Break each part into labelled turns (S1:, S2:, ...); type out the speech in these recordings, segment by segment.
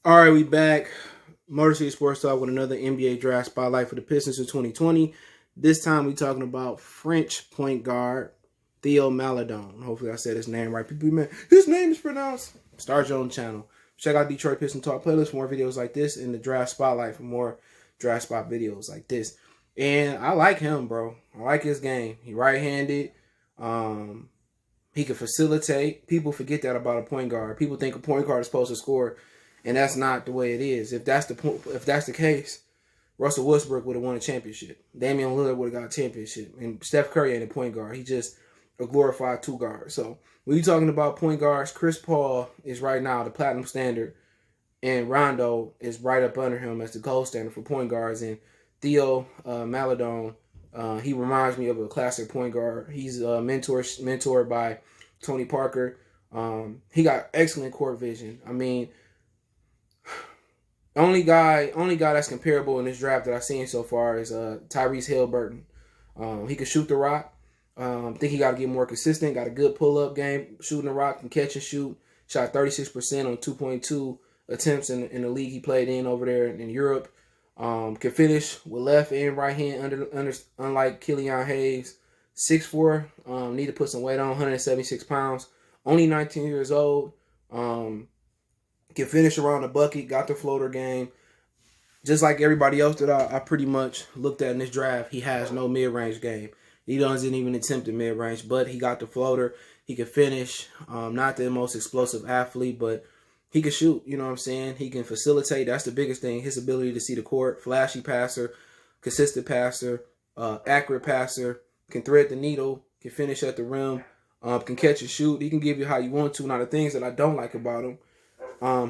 S1: All right, we back. Motor City Sports Talk with another NBA draft spotlight for the Pistons in 2020. This time we talking about French point guard Théo Maledon. Hopefully I said his name right. People, man, his name is pronounced. Start your own channel. Check out Detroit Piston Talk playlist for more videos like this, and the draft spotlight for more draft spot videos like this. And I like him, bro. I like his game. He right-handed. He can facilitate. People forget that about a point guard. People think a point guard is supposed to score, and that's not the way it is. If that's the case, Russell Westbrook would have won a championship. Damian Lillard would have got a championship. And Steph Curry ain't a point guard. He just a glorified two guard. So when you're talking about point guards, Chris Paul is right now the platinum standard, and Rondo is right up under him as the gold standard for point guards. And Théo Maledon, he reminds me of a classic point guard. He's mentored by Tony Parker. He got excellent court vision. I mean, only guy that's comparable in this draft that I've seen so far is Tyrese Halliburton. He can shoot the rock. Think he got to get more consistent. Got a good pull-up game, shooting the rock, can catch and shoot. Shot 36% on 2.2 attempts in the league he played in over there in Europe. Can finish with left and right hand unlike Killian Hayes. 6'4", need to put some weight on, 176 pounds. Only 19 years old. Can finish around the bucket, got the floater game. Just like everybody else that I pretty much looked at in this draft, he has no mid-range game. He doesn't even attempt a mid-range, but he got the floater. He can finish. Not the most explosive athlete, but he can shoot. You know what I'm saying? He can facilitate. That's the biggest thing. His ability to see the court. Flashy passer, consistent passer, accurate passer. Can thread the needle. Can finish at the rim. Can catch and shoot. He can give you how you want to. Now, the things that I don't like about him,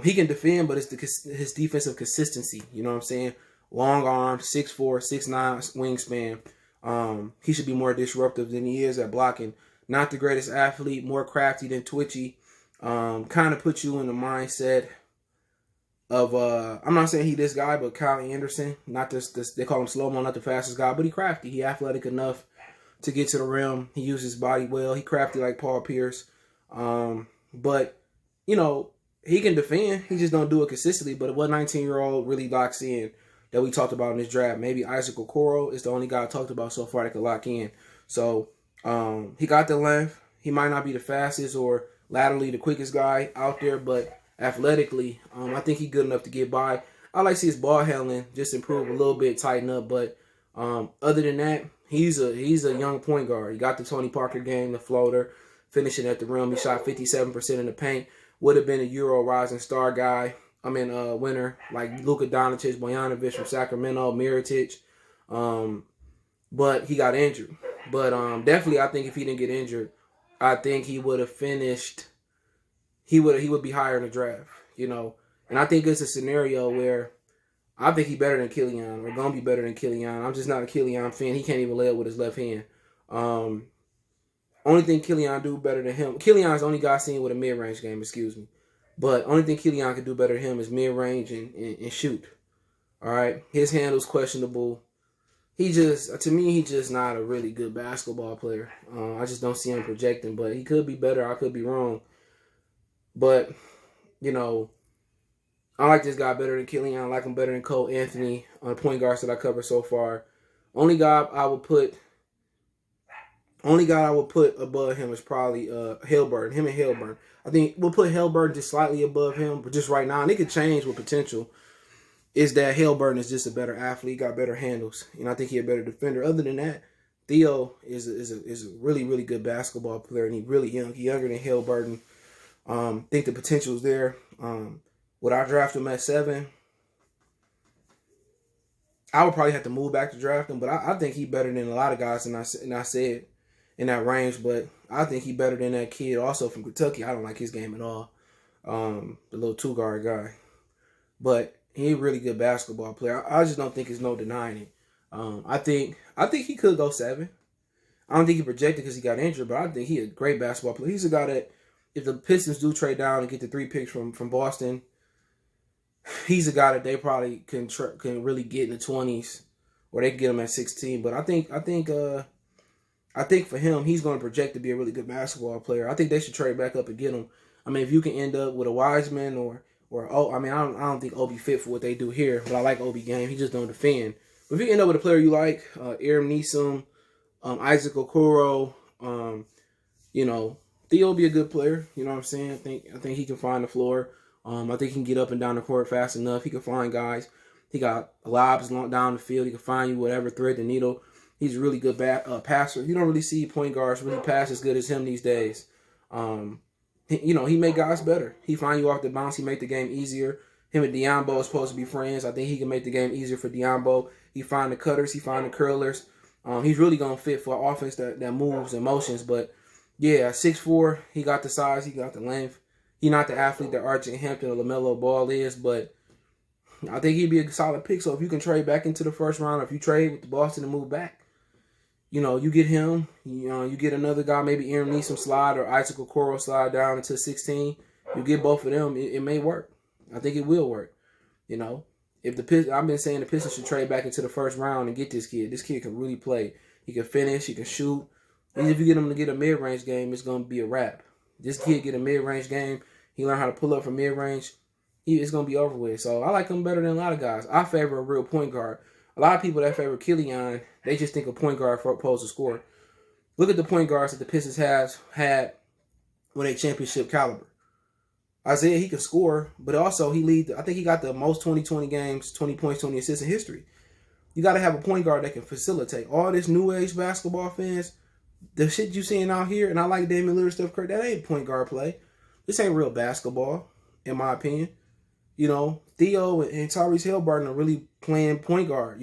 S1: he can defend, but it's his defensive consistency. You know what I'm saying? Long arms, 6'4", 6'9", wingspan. He should be more disruptive than he is at blocking. Not the greatest athlete, more crafty than twitchy. Kind of puts you in the mindset of, I'm not saying he this guy, but Kyle Anderson. Not this they call him slow-mo, not the fastest guy, but he crafty. He athletic enough to get to the rim. He uses his body well. He crafty like Paul Pierce. But, you know, he can defend. He just don't do it consistently. But what 19-year-old really locks in that we talked about in this draft? Maybe Isaac Okoro is the only guy I talked about so far that could lock in. So he got the length. He might not be the fastest or laterally the quickest guy out there, but athletically, I think he's good enough to get by. I like to see his ball handling just improve a little bit, tighten up. But other than that, he's a young point guard. He got the Tony Parker game, the floater, finishing at the rim. He shot 57% in the paint. Would have been a Euro rising star guy. Winner like Luka Doncic, Bojanovic from Sacramento, Mirotic. But he got injured. But definitely, I think if he didn't get injured, I think he would have finished. He would be higher in the draft, you know. And I think it's a scenario where I think he's better than Killian, or gonna be better than Killian. I'm just not a Killian fan. He can't even lay up with his left hand. Only thing Killian do better than him. Killian's the only guy seen with a mid-range game, excuse me. But only thing Killian can do better than him is mid-range and shoot. All right? His handle's questionable. To me, he's just not a really good basketball player. I just don't see him projecting, but he could be better. I could be wrong. But, you know, I like this guy better than Killian. I like him better than Cole Anthony on the point guards that I covered so far. Only guy I would put above him is probably Halliburton. Him and Halliburton. I think we'll put Halliburton just slightly above him, but just right now, and it could change with potential, is that Halliburton is just a better athlete, got better handles, and I think he's a better defender. Other than that, Théo is a really, really good basketball player, and he's really young. He's younger than Halliburton. Think the potential is there. Would I draft him at 7? I would probably have to move back to draft him, but I think he's better than a lot of guys, and I said in that range, but I think he's better than that kid also from Kentucky. I don't like his game at all. The little two-guard guy. But he's a really good basketball player. I just don't think there's no denying it. I think he could go 7. I don't think he projected because he got injured, but I think he's a great basketball player. He's a guy that, if the Pistons do trade down and get the 3 picks from Boston, he's a guy that they probably can really get in the 20s, or they can get him at 16. But I think for him, he's going to project to be a really good basketball player. I think they should trade back up and get him. I mean, if you can end up with a Wiseman or Or I mean, I don't think Obi fit for what they do here, but I like Obi game. He just don't defend. But if you end up with a player you like, Aram Neeson, Isaac Okoro, you know, Théo will be a good player. You know what I'm saying? I think he can find the floor. I think he can get up and down the court fast enough. He can find guys. He got lobs long down the field. He can find you whatever, thread the needle. He's a really good passer. You don't really see point guards really pass as good as him these days. He make guys better. He find you off the bounce. He make the game easier. Him and Diambo is supposed to be friends. I think he can make the game easier for Diambo. He find the cutters. He find the curlers. He's really going to fit for an offense that moves and motions. But, yeah, 6'4", he got the size. He got the length. He's not the athlete that Archie Hampton or LaMelo Ball is, but I think he'd be a solid pick. So if you can trade back into the first round, or if you trade with the Boston and move back, you get him. You get another guy, maybe Aram Neeson slide or Isaac Okoro slide down into 16. You get both of them. It may work. I think it will work. If I've been saying the Pistons should trade back into the first round and get this kid. This kid can really play. He can finish. He can shoot. And if you get him to get a mid-range game, it's going to be a wrap. This kid get a mid-range game. He learn how to pull up from mid-range. It's going to be over with. So I like him better than a lot of guys. I favor a real point guard. A lot of people that favor Killian, they just think a point guard for opposed to score. Look at the point guards that the Pistons had when they championship caliber. Isaiah, he can score, but also I think he got the most 20-20 games, 20 points, 20 assists in history. You got to have a point guard that can facilitate. All this new age basketball fans, the shit you seeing out here, and I like Damian Lillard, Steph Curry, that ain't point guard play. This ain't real basketball, in my opinion. Théo and Tyrese Haliburton are really playing point guard.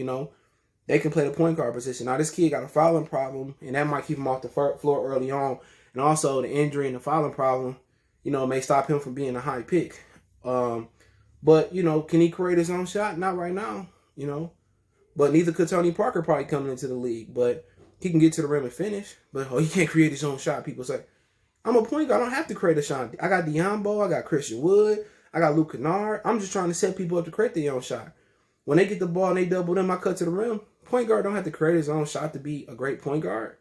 S1: They can play the point guard position. Now, this kid got a fouling problem, and that might keep him off the floor early on. And also, the injury and the fouling problem, may stop him from being a high pick. But, can he create his own shot? Not right now, But neither could Tony Parker probably coming into the league. But he can get to the rim and finish. But, he can't create his own shot. People say, I'm a point guard. I don't have to create a shot. I got Diambo. I got Christian Wood. I got Luke Kennard. I'm just trying to set people up to create their own shot. When they get the ball and they double them, I cut to the rim. Point guard don't have to create his own shot to be a great point guard.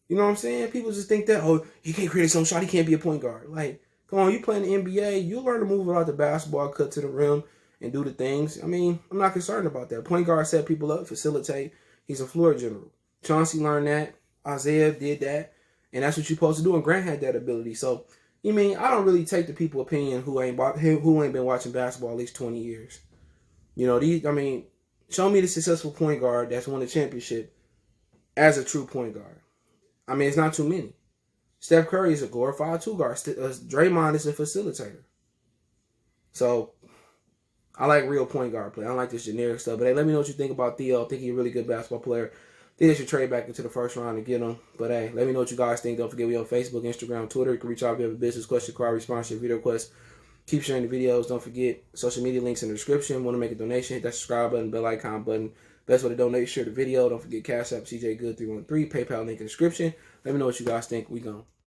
S1: You know what I'm saying? People just think that, he can't create his own shot. He can't be a point guard. Like, come on, you playing the NBA. You learn to move out the basketball, cut to the rim, and do the things. I mean, I'm not concerned about that. Point guard set people up, facilitate. He's a floor general. Chauncey learned that. Isaiah did that. And that's what you're supposed to do. And Grant had that ability. So, I don't really take the people opinion who ain't been watching basketball at least 20 years. Show me the successful point guard that's won a championship as a true point guard. It's not too many. Steph Curry is a glorified two guard. Draymond is a facilitator. So, I like real point guard play. I don't like this generic stuff. But hey, let me know what you think about Théo. I think he's a really good basketball player. I think they should trade back into the first round and get him. But hey, let me know what you guys think. Don't forget, we on Facebook, Instagram, Twitter. You can reach out if you have a business question, inquiry, sponsorship, video request. Keep sharing the videos. Don't forget, social media links in the description. Want to make a donation, hit that subscribe button, bell icon button. Best way to donate, share the video. Don't forget Cash App, CJ Good 313. PayPal link in the description. Let me know what you guys think. We gone.